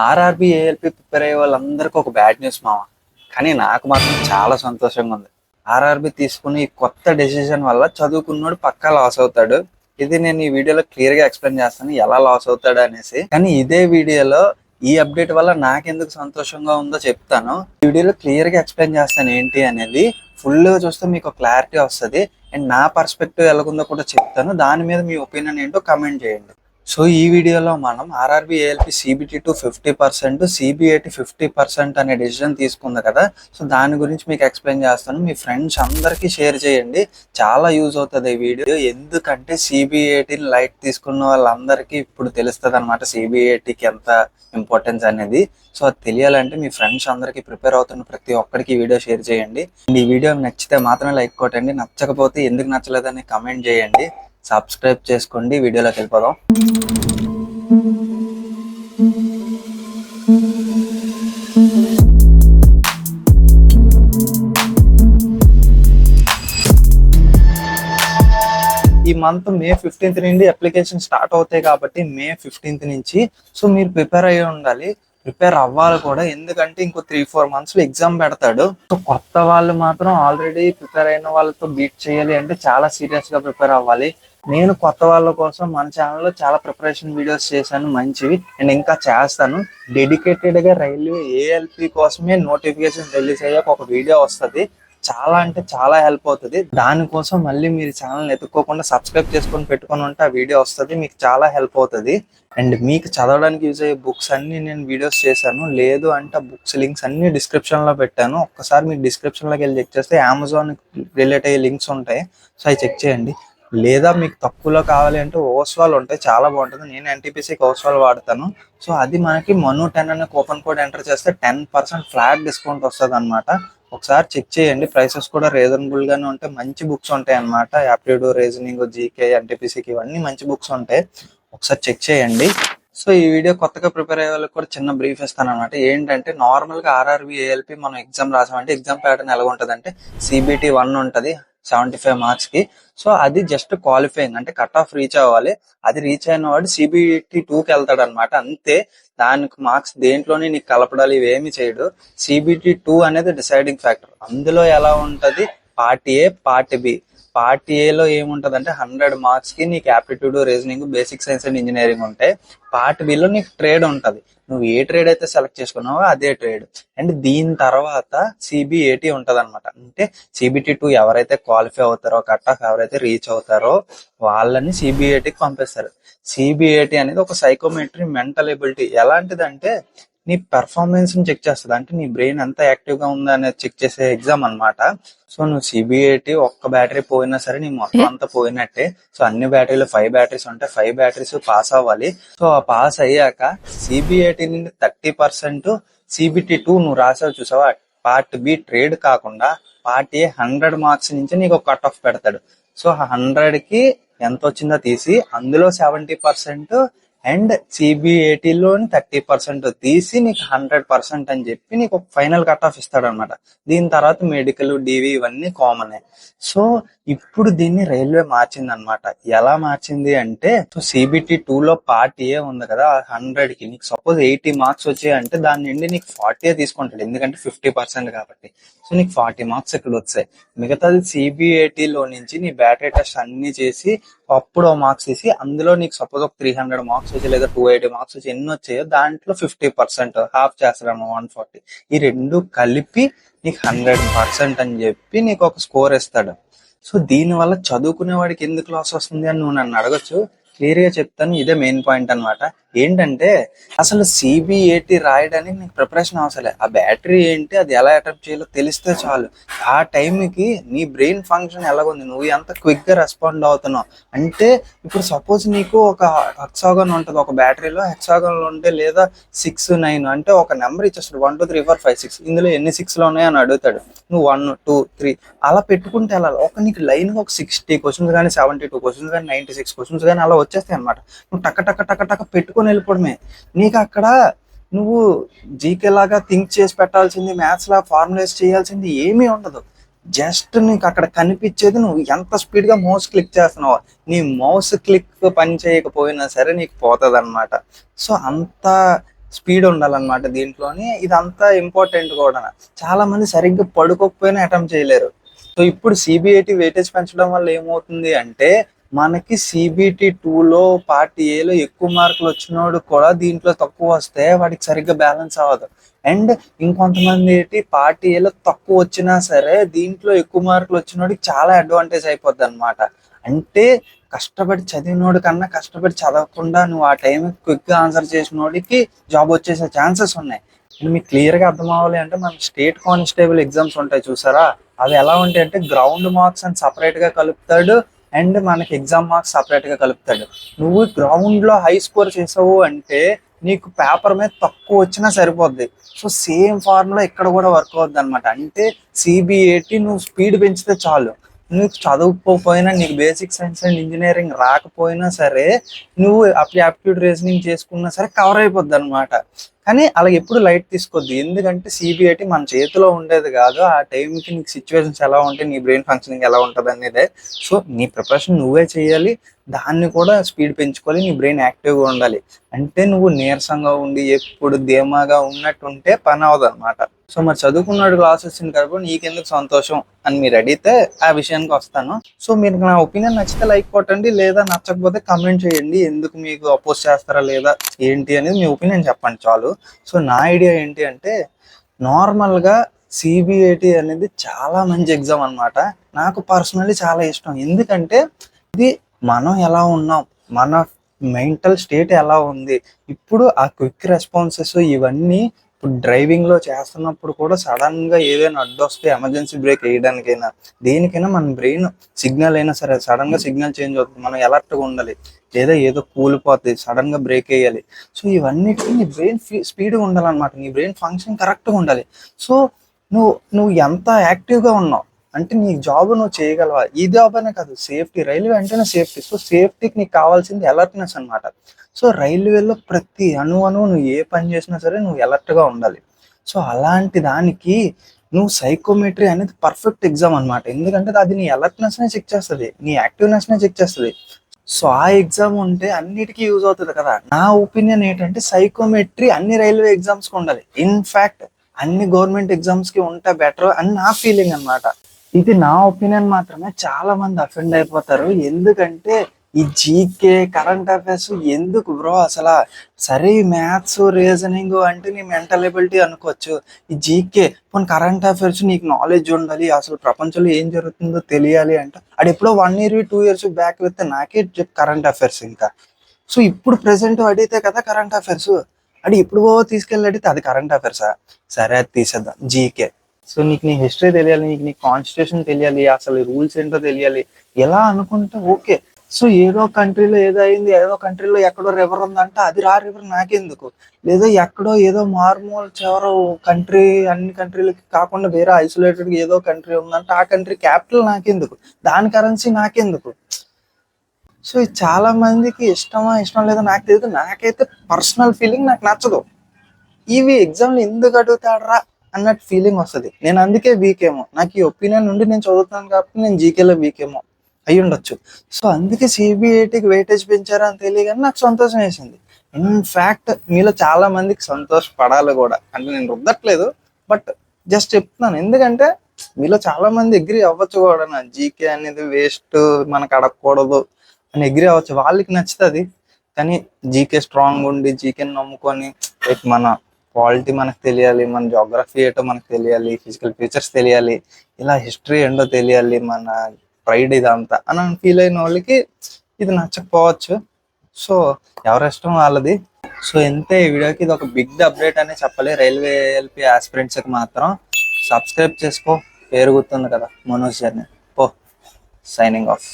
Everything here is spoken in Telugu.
ఆర్ఆర్బి ఏఎల్పి ప్రిపేర్ అయ్యే వాళ్ళందరికీ ఒక బ్యాడ్ న్యూస్ మామ. కానీ నాకు మాత్రం చాలా సంతోషంగా ఉంది. ఆర్ఆర్బి తీసుకుని ఈ కొత్త డెసిషన్ వల్ల చదువుకున్నోడు పక్కా లాస్ అవుతాడు. ఇది నేను ఈ వీడియోలో క్లియర్ గా ఎక్స్ప్లెయిన్ చేస్తాను ఎలా లాస్ అవుతాడు అనేసి. కానీ ఇదే వీడియోలో ఈ అప్డేట్ వల్ల నాకెందుకు సంతోషంగా ఉందో చెప్తాను. ఈ వీడియోలో క్లియర్ గా ఎక్స్ప్లెయిన్ చేస్తాను ఏంటి అనేది. ఫుల్ గా చూస్తే మీకు క్లారిటీ వస్తుంది. అండ్ నా పర్స్పెక్టివ్ ఎలాగుందో కూడా చెప్తాను. దాని మీద మీ ఒపీనియన్ ఏంటో కమెంట్ చేయండి. సో ఈ వీడియోలో మనం RRB ALP CBT to 50%, CBIT 50% అనే డెసిషన్ తీసుకుంది కదా. సో దాని గురించి మీకు ఎక్స్ప్లెయిన్ చేస్తాను. మీ ఫ్రెండ్స్ అందరికీ షేర్ చేయండి, చాలా యూజ్ అవుతుంది ఈ వీడియో. ఎందుకంటే సిబిఐటిని లైట్ తీసుకున్న వాళ్ళందరికీ ఇప్పుడు తెలుస్తుంది అనమాట సిబిఐటికి ఎంత ఇంపార్టెన్స్ అనేది. సో అది తెలియాలంటే మీ ఫ్రెండ్స్ అందరికీ ప్రిపేర్ అవుతున్న ప్రతి ఒక్కరికి వీడియో షేర్ చేయండి. ఈ వీడియో నచ్చితే మాత్రమే లైక్ కొట్టండి, నచ్చకపోతే ఎందుకు నచ్చలేదని కమెంట్ చేయండి. సబ్స్క్రైబ్ చేసుకోండి. వీడియోలోకి వెళ్ళిపోదాం. ఈ మంత్ మే 15th నుండి అప్లికేషన్ స్టార్ట్ అవుతాయి కాబట్టి మే 15th నుంచి సో మీరు ప్రిపేర్ అయ్యి ఉండాలి. ప్రిపేర్ అవ్వాలి కూడా, ఎందుకంటే ఇంకో 3-4 months లో ఎగ్జామ్ పెడతాడు. సో కొత్త వాళ్ళు మాత్రం ఆల్రెడీ ప్రిపేర్ అయిన వాళ్ళతో బీట్ చేయాలి అంటే చాలా సీరియస్ గా ప్రిపేర్ అవ్వాలి. నేను కొత్త వాళ్ళ కోసం మన ఛానల్లో చాలా ప్రిపరేషన్ వీడియోస్ చేశాను మంచివి, అండ్ ఇంకా చేస్తాను. డెడికేటెడ్ గా రైల్వే ఏఎల్పి కోసమే నోటిఫికేషన్ రిలీజ్ అయ్యాక ఒక వీడియో వస్తుంది. చాలా అంటే చాలా హెల్ప్ అవుతుంది. దానికోసం మళ్ళీ మీరు ఛానల్ ఎత్తుక్కోకుండా సబ్స్క్రైబ్ చేసుకొని పెట్టుకొని ఉంటే ఆ వీడియో వస్తుంది, మీకు చాలా హెల్ప్ అవుతుంది. అండ్ మీకు చదవడానికి యూజ్ అయ్యే బుక్స్ అన్ని నేను వీడియోస్ చేశాను. లేదు అంటే బుక్స్ లింక్స్ అన్ని డిస్క్రిప్షన్ లో పెట్టాను. ఒక్కసారి మీరు డిస్క్రిప్షన్ లోకి వెళ్ళి చెక్ చేస్తే అమెజాన్ రిలేట్ అయ్యే లింక్స్ ఉంటాయి. సో అవి చెక్ చేయండి. లేదా మీకు తక్కువలో కావాలి అంటే ఓస్వాల్ ఉంటాయి, చాలా బాగుంటుంది. నేను ఎన్టీపీసీకి ఓస్వాల్ వాడతాను. సో అది మనకి మను10 అనే కూపన్ కోడ్ ఎంటర్ చేస్తే 10% ఫ్లాట్ డిస్కౌంట్ వస్తుంది అనమాట. ఒకసారి చెక్ చేయండి. ప్రైసెస్ కూడా రీజనబుల్ గానే ఉంటాయి. మంచి బుక్స్ ఉంటాయి అనమాట. యాప్టిట్యూడ్, రీజనింగ్, జీకే, ఎన్టీపీసీకి ఇవన్నీ మంచి బుక్స్ ఉంటాయి. ఒకసారి చెక్ చేయండి. సో ఈ వీడియో కొత్తగా ప్రిపేర్ అయ్యే వాళ్ళకి కూడా చిన్న బ్రీఫ్ ఇస్తాను అనమాట. ఏంటంటే నార్మల్ గా ఆర్ఆర్బి ఏఎల్పి మనం ఎగ్జామ్ రాసామంటే ఎగ్జామ్ ప్యాటర్న్ ఎలా ఉంటుంది అంటే సిబిటి 1 ఉంటది 75 మార్క్స్ కి. సో అది జస్ట్ క్వాలిఫైయింగ్ అంటే కట్ ఆఫ్ రీచ్ అవ్వాలి. అది రీచ్ అయిన వాడు సిబిటి 2కి వెళ్తాడు అనమాట. అంతే, దానికి మార్క్స్ దేంట్లోనే నీకు కలపడాలి ఇవేమి చేయడు. సిబిటి 2 అనేది డిసైడింగ్ ఫ్యాక్టర్. అందులో ఎలా ఉంటది, part A, part B. Part ఏలో ఏముంటది అంటే 100 మార్క్స్ కి నీకు aptitude, reasoning, basic science and engineering ఉంటాయి. పార్ట్ బిలో నీకు ట్రేడ్ ఉంటది. నువ్వు ఏ ట్రేడ్ అయితే సెలెక్ట్ చేసుకున్నావో అదే ట్రేడ్. అండ్ దీని తర్వాత సిబిఐటి ఉంటది అనమాట. అంటే సిబిటి 2 ఎవరైతే క్వాలిఫై అవుతారో, కట్ ఆఫ్ ఎవరైతే రీచ్ అవుతారో వాళ్ళని సిబిఐటికి పంపిస్తారు. సిబిఐటి అనేది ఒక సైకోమెట్రీ మెంటల్ ఎబిలిటీ. ఎలాంటిదంటే నీ పెర్ఫార్మెన్స్ ని చెక్ చేస్తుంది. అంటే నీ బ్రెయిన్ ఎంత యాక్టివ్ గా ఉందా అనేది చెక్ చేసే ఎగ్జామ్ అనమాట. సో నువ్వు సిబిఐటి ఒక్క బ్యాటరీ పోయినా సరే నీ మొత్తం అంతా పోయినట్టే. సో అన్ని బ్యాటరీలు 5 బ్యాటరీస్ ఉంటాయి. 5 బ్యాటరీస్ పాస్ అవ్వాలి. సో ఆ పాస్ అయ్యాక సిబిఐటి నుండి 30%, సిబిటి 2 నువ్వు రాసావు చూసావా, పార్ట్ బి ట్రేడ్ కాకుండా పార్ట్ ఏ 100 మార్క్స్ నుంచి నీకు ఒక కట్ ఆఫ్ పెడతాడు. సో 100 కి ఎంత వచ్చిందో తీసి అందులో 70% అండ్ సిబిఐటిలోని 30% తీసి నీకు 100% అని చెప్పి నీకు ఒక ఫైనల్ కట్ ఆఫ్ ఇస్తాడు అనమాట. దీని తర్వాత మెడికల్, డివి ఇవన్నీ కామన్. సో ఇప్పుడు దీన్ని రైల్వే మార్చింది అనమాట. ఎలా మార్చింది అంటే సిబిటి 2లో పార్ట్ ఏ ఉంది కదా, 100 కి నీకు సపోజ్ 80 మార్క్స్ వచ్చాయి అంటే దాని నుండి నీకు 40 తీసుకుంటాడు, ఎందుకంటే 50% కాబట్టి. సో నీకు 40 మార్క్స్ ఇక్కడ వచ్చాయి. మిగతాది సిబిఐటిలో నుంచి నీ బ్యాటరీ టెస్ట్ అన్ని చేసి అప్పుడు మార్క్స్ తీసి అందులో నీకు సపోజ్ ఒక 300 మార్క్స్ వచ్చి లేదా 280 మార్క్స్ వచ్చి ఎన్ని వచ్చాయో దాంట్లో 50% హాఫ్ చేస్తాడు 140. ఈ రెండు కలిపి నీకు 100% అని చెప్పి నీకు ఒక స్కోర్ ఇస్తాడు. సో దీని వల్ల చదువుకునే వాడికి ఎందుకు లాస్ వస్తుంది అని నువ్వు నన్ను అడగచ్చు. క్లియర్ గా చెప్తాను. ఇదే మెయిన్ పాయింట్ అనమాట. ఏంటంటే అసలు సిబిఐటి రాయడానికి నీకు ప్రిపరేషన్ అవసరం లేదు. ఆ బ్యాటరీ ఏంటి, అది ఎలా అటెంప్ట్ చేయాలో తెలిస్తే చాలు. ఆ టైంకి నీ బ్రెయిన్ ఫంక్షన్ ఎలాగుంది, నువ్వు ఎంత క్విక్ గా రెస్పాండ్ అవుతున్నావు అంటే ఇప్పుడు సపోజ్ నీకు ఒక హెక్సాగన్ ఉంటుంది, ఒక బ్యాటరీలో హెక్సాగన్ ఉంటే లేదా 6, 9 అంటే ఒక నెంబర్ ఇచ్చేస్తాడు 1 2 3 4 5 6 ఇందులో ఎన్ని 6లు ఉన్నాయో అని అడుగుతాడు. నువ్వు 1 2 3 అలా పెట్టుకుంటే వెళ్ళాలి. నీకు లైన్ గా ఒక 60 క్వశ్చన్స్ కానీ 72 క్వశ్చన్స్ కానీ 96 క్వశ్చన్స్ కానీ అలా వచ్చేస్తాయి అనమాట. నువ్వు టక్క టక్క టక్క టక్క పెట్టుకొని వెళ్ళిపోవడమే. నీకు అక్కడ నువ్వు జీకే లాగా థింక్ చేసి పెట్టాల్సింది, మ్యాథ్స్ లా ఫార్ములేస్ చేయాల్సింది ఏమీ ఉండదు. జస్ట్ నీకు అక్కడ కనిపించేది నువ్వు ఎంత స్పీడ్ గా మౌస్ క్లిక్ చేస్తున్నావు. నీ మౌస్ క్లిక్ పని చేయకపోయినా సరే నీకు పోతుంది అనమాట. సో అంత స్పీడ్ ఉండాలన్నమాట దీంట్లోని. ఇదంతా ఇంపార్టెంట్ కూడా. చాలా మంది సరిగ్గా పడుకోకపోయినా అటెంప్ట్ చేయలేరు. సో ఇప్పుడు సిబిఐటి వెయిటేజ్ పెంచడం వల్ల ఏమవుతుంది అంటే మనకి సిబిటి 2లో పార్ట్ ఏలో ఎక్కువ మార్కులు వచ్చినోడు కూడా దీంట్లో తక్కువ వస్తే వాడికి సరిగ్గా బ్యాలెన్స్ అవ్వదు. అండ్ ఇంకొంతమంది ఏంటి పార్ట్ ఏలో తక్కువ వచ్చినా సరే దీంట్లో ఎక్కువ మార్కులు వచ్చినోడికి చాలా అడ్వాంటేజ్ అయిపోద్ది అనమాట. అంటే కష్టపడి చదివినోడి కన్నా కష్టపడి చదవకుండా నువ్వు ఆ టైం క్విక్గా ఆన్సర్ చేసినోడికి జాబ్ వచ్చేసే ఛాన్సెస్ ఉన్నాయి. మీకు క్లియర్గా అర్థం అవ్వాలి అంటే మన స్టేట్ కానిస్టేబుల్ ఎగ్జామ్స్ ఉంటాయి చూసారా, అవి ఎలా ఉంటాయి అంటే గ్రౌండ్ మార్క్స్ అని సపరేట్గా కలుపుతాడు అండ్ మనకి ఎగ్జామ్ మార్క్స్ సపరేట్గా కలుపుతాడు. నువ్వు గ్రౌండ్లో హై స్కోర్ చేసావు అంటే నీకు పేపర్ మీద తక్కువ వచ్చినా సరిపోద్ది. సో సేమ్ ఫార్ములా ఇక్కడ కూడా వర్క్ అవుద్ది అనమాట. అంటే సిబిఐటి నువ్వు స్పీడ్ పెంచితే చాలు, నువ్వు చదువుకోకపోయినా నీకు బేసిక్ సైన్స్ అండ్ ఇంజనీరింగ్ రాకపోయినా సరే నువ్వు యాప్టిట్యూడ్ రీజనింగ్ చేసుకున్నా సరే కవర్ అయిపోద్ది అనమాట. కానీ అలా ఎప్పుడు లైట్ తీసుకోవద్దు, ఎందుకంటే సిబిఐటి మన చేతిలో ఉండేది కాదు. ఆ టైంకి నీకు సిచ్యువేషన్స్ ఎలా ఉంటాయి, నీ బ్రెయిన్ ఫంక్షనింగ్ ఎలా ఉంటుంది అనేదే. సో నీ ప్రిపరేషన్ నువ్వే చేయాలి, దాన్ని కూడా స్పీడ్ పెంచుకోవాలి, నీ బ్రెయిన్ యాక్టివ్గా ఉండాలి. అంటే నువ్వు నీరసంగా ఉండి ఎప్పుడు ధీమాగా ఉన్నట్టు ఉంటే పని అవ్వదు అనమాట. సో మరి చదువుకున్నాడు క్లాస్ వచ్చింది కాబట్టి నీకెందుకు సంతోషం అని మీరు అడిగితే ఆ విషయానికి వస్తాను. సో మీరు నా ఒపీనియన్ నచ్చితే లైక్ కొట్టండి, లేదా నచ్చకపోతే కమెంట్ చేయండి. ఎందుకు మీకు అపోజ్ చేస్తారా లేదా ఏంటి అనేది మీ ఒపీనియన్ చెప్పండి చాలు. సో నా ఐడియా ఏంటి అంటే నార్మల్గా సిబిఐటి అనేది చాలా మంచి ఎగ్జామ్ అనమాట. నాకు పర్సనల్లీ చాలా ఇష్టం. ఎందుకంటే ఇది మనం ఎలా ఉన్నాం, మన మెంటల్ స్టేట్ ఎలా ఉంది, ఇప్పుడు ఆ క్విక్ రెస్పాన్సెస్ ఇవన్నీ ఇప్పుడు డ్రైవింగ్లో చేస్తున్నప్పుడు కూడా సడన్గా ఏదైనా అడ్డొస్తే ఎమర్జెన్సీ బ్రేక్ వేయడానికైనా దేనికైనా మన బ్రెయిన్ సిగ్నల్ అయినా సరే సడన్గా సిగ్నల్ చేంజ్ అవుతుంది, మనం అలర్ట్గా ఉండాలి. లేదా ఏదో కూలిపోతుంది సడన్గా బ్రేక్ వేయాలి. సో ఇవన్నిటికీ నీ బ్రెయిన్ స్పీడ్గా ఉండాలన్నమాట, నీ బ్రెయిన్ ఫంక్షన్ కరెక్ట్గా ఉండాలి. సో నువ్వు ఎంత యాక్టివ్గా ఉన్నావు అంటే నీ జాబ్ నువ్వు చేయగలవా. ఈ జాబ్ అనే కాదు, సేఫ్టీ, రైల్వే అంటేనే సేఫ్టీ. సో సేఫ్టీకి నీకు కావాల్సింది అలర్ట్నెస్ అనమాట. సో రైల్వేలో ప్రతి అణువు నువ్వు ఏ పని చేసినా సరే నువ్వు అలర్ట్గా ఉండాలి. సో అలాంటి దానికి నువ్వు సైకోమెట్రీ అనేది పర్ఫెక్ట్ ఎగ్జామ్ అనమాట. ఎందుకంటే అది నీ అలర్ట్నెస్నే చెక్ చేస్తుంది, నీ యాక్టివ్నెస్నే చెక్ చేస్తుంది. సో ఆ ఎగ్జామ్ ఉంటే అన్నిటికీ యూజ్ అవుతుంది కదా. నా ఒపీనియన్ ఏంటంటే సైకోమెట్రీ అన్ని రైల్వే ఎగ్జామ్స్కి ఉండాలి. ఇన్ఫ్యాక్ట్ అన్ని గవర్నమెంట్ ఎగ్జామ్స్కి ఉంటే బెటర్ అని నా ఫీలింగ్ అనమాట. ఇది నా ఒపీనియన్ మాత్రమే, చాలా మంది అఫెండ్ అయిపోతారు. ఎందుకంటే ఈ జీకే కరెంట్ అఫైర్స్ ఎందుకు బ్రో అసలు. సరే మ్యాథ్స్ రీజనింగ్ అంటే నీ మెంటల్ ఎబిలిటీ అనుకోవచ్చు, ఈ జీకే పోనీ కరెంట్ అఫైర్స్ నీకు నాలెడ్జ్ ఉండాలి, అసలు ప్రపంచంలో ఏం జరుగుతుందో తెలియాలి అంటే అది ఎప్పుడో 1 year 2 years బ్యాక్ వెళ్తే నాకే కరెంట్ అఫైర్స్ ఇంకా. సో ఇప్పుడు ప్రెసెంట్ అడిగితే కదా కరెంట్ అఫైర్స్, అది ఎప్పుడు తీసుకెళ్ళి అడిగితే అది కరెంట్ అఫైర్సా, సరే అది తీసేద్దాం జీకే. సో నీకు నీ హిస్టరీ తెలియాలి, నీకు నీ కాన్స్టిట్యూషన్ తెలియాలి, అసలు రూల్స్ ఏంటో తెలియాలి, ఎలా అనుకుంటే ఓకే. సో ఏదో కంట్రీలో ఏదో అయింది, ఏదో కంట్రీలో ఎక్కడో రివర్ ఉందంటే అది రివర్ నాకెందుకు, లేదా ఎక్కడో ఏదో మార్మూల్ చివరో కంట్రీ, అన్ని కంట్రీలకి కాకుండా వేరే ఐసోలేటెడ్ ఏదో కంట్రీ ఉందంటే ఆ కంట్రీ క్యాపిటల్ నాకెందుకు, దాని కరెన్సీ నాకెందుకు. సో ఇది చాలా మందికి ఇష్టమా ఇష్టం లేదా నాకు తెలియదు, నాకైతే పర్సనల్ ఫీలింగ్ నాకు నచ్చదు. ఇవి ఎగ్జామ్లు ఎందుకు అడుగుతాడరా అన్నట్టు ఫీలింగ్ వస్తుంది. నేను అందుకే వీకేమో, నాకు ఈ ఒపీనియన్ నుండి నేను చదువుతున్నాను కాబట్టి నేను జీకేలో వీకేమో అయ్యి ఉండొచ్చు. సో అందుకే సిబిఐటికి వెయిటేజ్ పెంచారా అని తెలియగానే నాకు సంతోషం వేసింది. ఇన్ఫ్యాక్ట్ మీలో చాలా మందికి సంతోషపడాలి కూడా, అంటే నేను రుద్దట్లేదు బట్ జస్ట్ చెప్తున్నాను. ఎందుకంటే మీలో చాలా మంది ఎగ్రీ అవ్వచ్చు కూడా, నా జీకే అనేది వేస్ట్ మనకు అడగకూడదు అని ఎగ్రీ అవ్వచ్చు, వాళ్ళకి నచ్చుతుంది. కానీ జీకే స్ట్రాంగ్ ఉండి జీకేని నమ్ముకొని మన పాలిటీ మనకు తెలియాలి, మన జోగ్రఫీ ఏంటో మనకు తెలియాలి, ఫిజికల్ ఫీచర్స్ తెలియాలి, ఇలా హిస్టరీ ఏంటో తెలియాలి, మన ప్రైడ్ ఇదంతా అని ఫీల్ అయిన వాళ్ళకి ఇది నచ్చకపోవచ్చు. సో ఎవరి ఇష్టం వాళ్ళది. సో ఎంతే ఈ వీడియోకి ఇది ఒక బిగ్ అప్డేట్ అనే చెప్పాలి. రైల్వే ఎల్పి ఆస్పిరెంట్స్కి మాత్రం సబ్స్క్రైబ్ చేసుకో, పేరు గుర్తుంది కదా, మనోజ్ జర్నీ. పో, సైనింగ్ ఆఫ్.